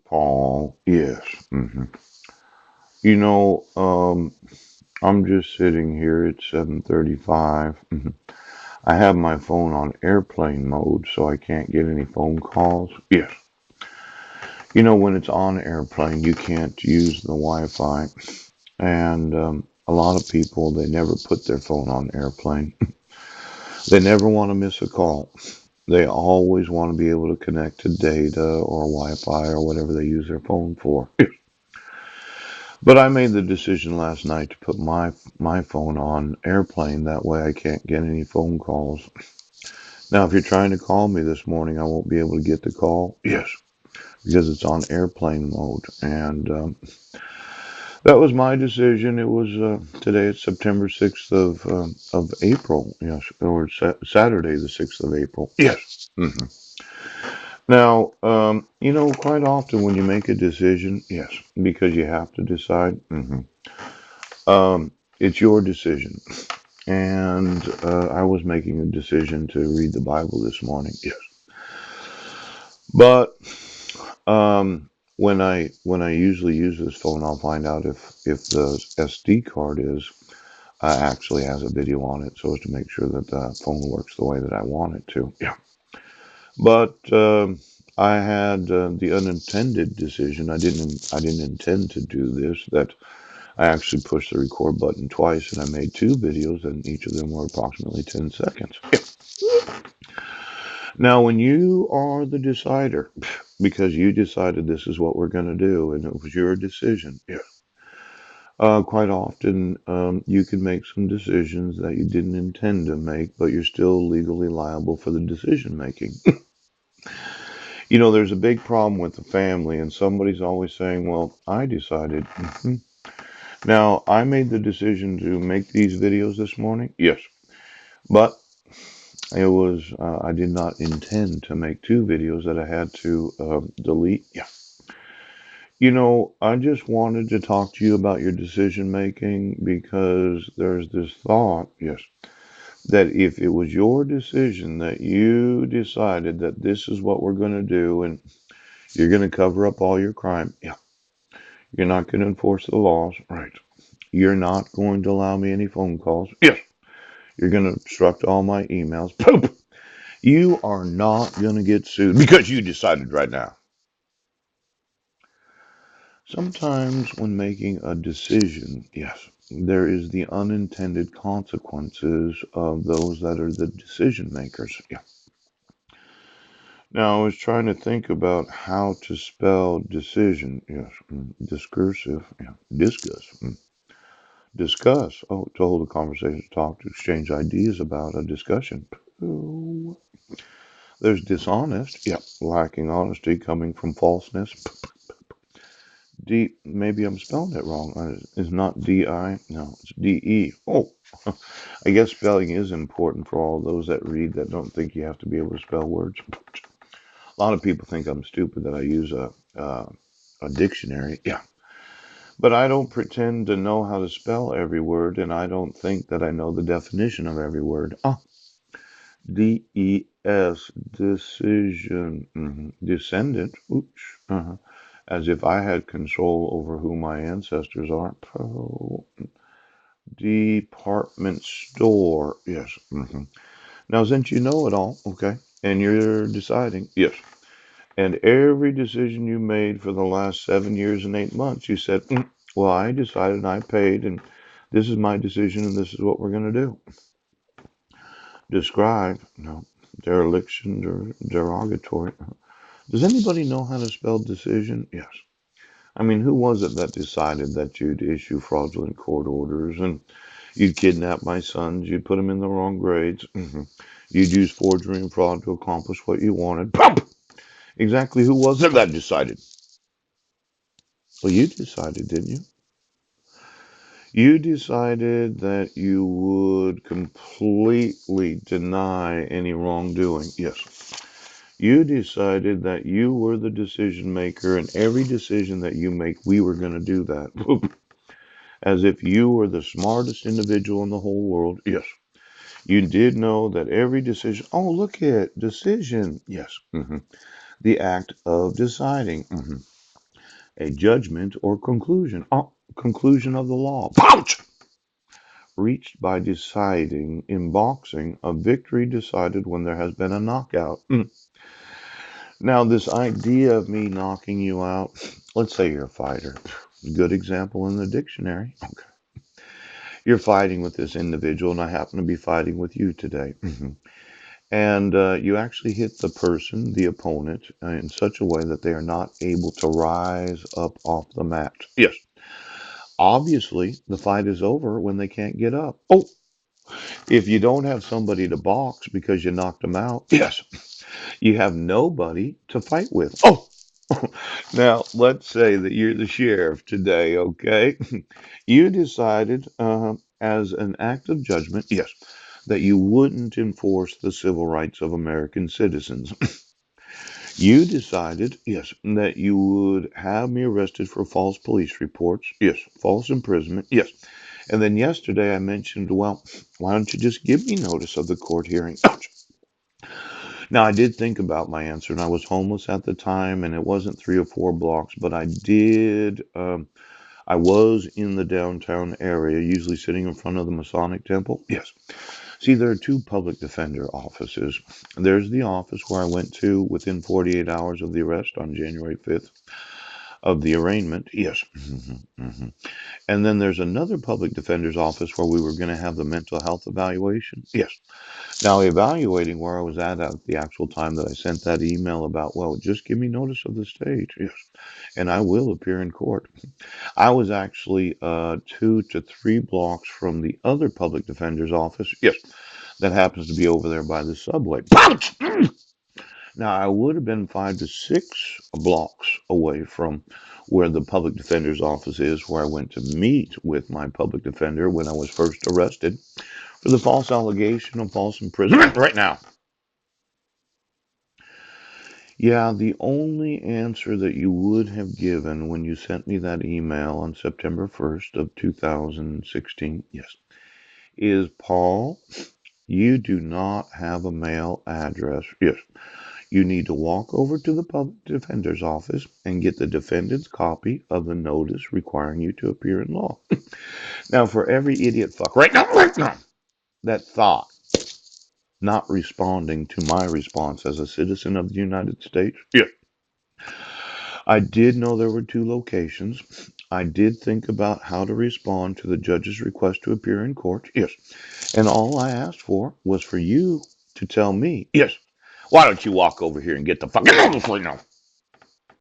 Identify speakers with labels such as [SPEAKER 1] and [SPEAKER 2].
[SPEAKER 1] Paul, yes. You know, I'm just sitting here at 7:35. I have my phone on airplane mode, so I can't get any phone calls. Yes. You know, when it's on airplane, you can't use the Wi-Fi, and a lot of people they never put their phone on airplane. They never want to miss a call. They always want to be able to connect to data or Wi-Fi or whatever they use their phone for. But I made the decision last night to put my phone on airplane. That way I can't get any phone calls. Now, if you're trying to call me this morning, I won't be able to get the call. Yes, because it's on airplane mode. And that was my decision. It was today. It's September 6th of April. Yes, or Saturday the 6th of April. Yes. Now, quite often when you make a decision, yes, because you have to decide. It's your decision. And I was making a decision to read the Bible this morning. Yes, but when I usually use this phone, I'll find out if the SD card is actually has a video on it, so as to make sure that the phone works the way that I want it to. Yeah, but I had the unintended decision. I didn't intend to do this. That I actually pushed the record button twice, and I made two videos, and each of them were approximately 10 seconds. Now, when you are the decider, because you decided this is what we're going to do, and it was your decision, yeah. Quite often, you can make some decisions that you didn't intend to make, but you're still legally liable for the decision making. There's a big problem with the family, and somebody's always saying, "Well, I decided." Now, I made the decision to make these videos this morning, yes, but I did not intend to make two videos that I had to delete. Yeah. I just wanted to talk to you about your decision making because there's this thought, yes, that if it was your decision that you decided that this is what we're going to do and you're going to cover up all your crime, yeah, you're not going to enforce the laws, right? You're not going to allow me any phone calls, yes. You're going to obstruct all my emails, poop. You are not going to get sued because you decided right now. Sometimes, when making a decision, yes, there is the unintended consequences of those that are the decision makers. Yeah. Now, I was trying to think about how to spell decision. Yes. Discursive. Yeah. Discuss. Discuss. Oh, to hold a conversation, to talk, to exchange ideas about a discussion. Ooh. There's dishonest. Yeah. Lacking honesty coming from falseness. Maybe I'm spelling it wrong. It's not D-I. No, it's D-E. Oh, I guess spelling is important for all those that read that don't think you have to be able to spell words. A lot of people think I'm stupid that I use a dictionary. Yeah, but I don't pretend to know how to spell every word, and I don't think that I know the definition of every word. Ah, D-E-S, decision, descendant. Oops. As if I had control over who my ancestors are. Department store. Yes. Now, since you know it all, okay, and you're deciding, yes, and every decision you made for the last 7 years and 8 months, you said, well, I decided and I paid, and this is my decision, and this is what we're going to do. Describe, no, dereliction or derogatory. Does anybody know how to spell decision? Yes. I mean, who was it that decided that you'd issue fraudulent court orders and you'd kidnap my sons, you'd put them in the wrong grades, you'd use forgery and fraud to accomplish what you wanted? Exactly who was it that decided? Well, you decided, didn't you? You decided that you would completely deny any wrongdoing. Yes. You decided that you were the decision maker, and every decision that you make, we were going to do that. As if you were the smartest individual in the whole world. Yes. You did know that every decision, look at decision. Yes. The act of deciding. A judgment or conclusion of the law. Ouch! Reached by deciding in boxing, a victory decided when there has been a knockout. Now, this idea of me knocking you out, let's say you're a fighter. Good example in the dictionary. Okay. You're fighting with this individual, and I happen to be fighting with you today. And you actually hit the person, the opponent, in such a way that they are not able to rise up off the mat. Yes. Obviously, the fight is over when they can't get up. Oh, if you don't have somebody to box because you knocked them out, yes, you have nobody to fight with. Oh, now let's say that you're the sheriff today, okay? You decided, as an act of judgment, yes, that you wouldn't enforce the civil rights of American citizens. You decided, yes, that you would have me arrested for false police reports, yes, false imprisonment, yes. And then yesterday I mentioned, well, why don't you just give me notice of the court hearing? Ouch. Now, I did think about my answer, and I was homeless at the time, and it wasn't 3 or 4 blocks, but I was in the downtown area, usually sitting in front of the Masonic Temple. Yes. See, there are two public defender offices. There's the office where I went to within 48 hours of the arrest on January 5th of the arraignment. Yes. And then there's another public defender's office where we were going to have the mental health evaluation. Yes. Now, evaluating where I was at the actual time that I sent that email about, well, just give me notice of the stage. Yes. And I will appear in court. I was actually 2 to 3 blocks from the other public defender's office. Yes. That happens to be over there by the subway. Now, I would have been 5 to 6 blocks away from where the public defender's office is, where I went to meet with my public defender when I was first arrested for the false allegation of false imprisonment right now. Yeah, the only answer that you would have given when you sent me that email on September 1st of 2016, yes, is Paul, you do not have a mail address. Yes, you need to walk over to the public defender's office and get the defendant's copy of the notice requiring you to appear in law. Now, for every idiot fuck right now, that thought not responding to my response as a citizen of the United States, yeah, I did know there were 2 locations. I did think about how to respond to the judge's request to appear in court, yes, and all I asked for was for you to tell me, yes, why don't you walk over here and get the fucking notice right now?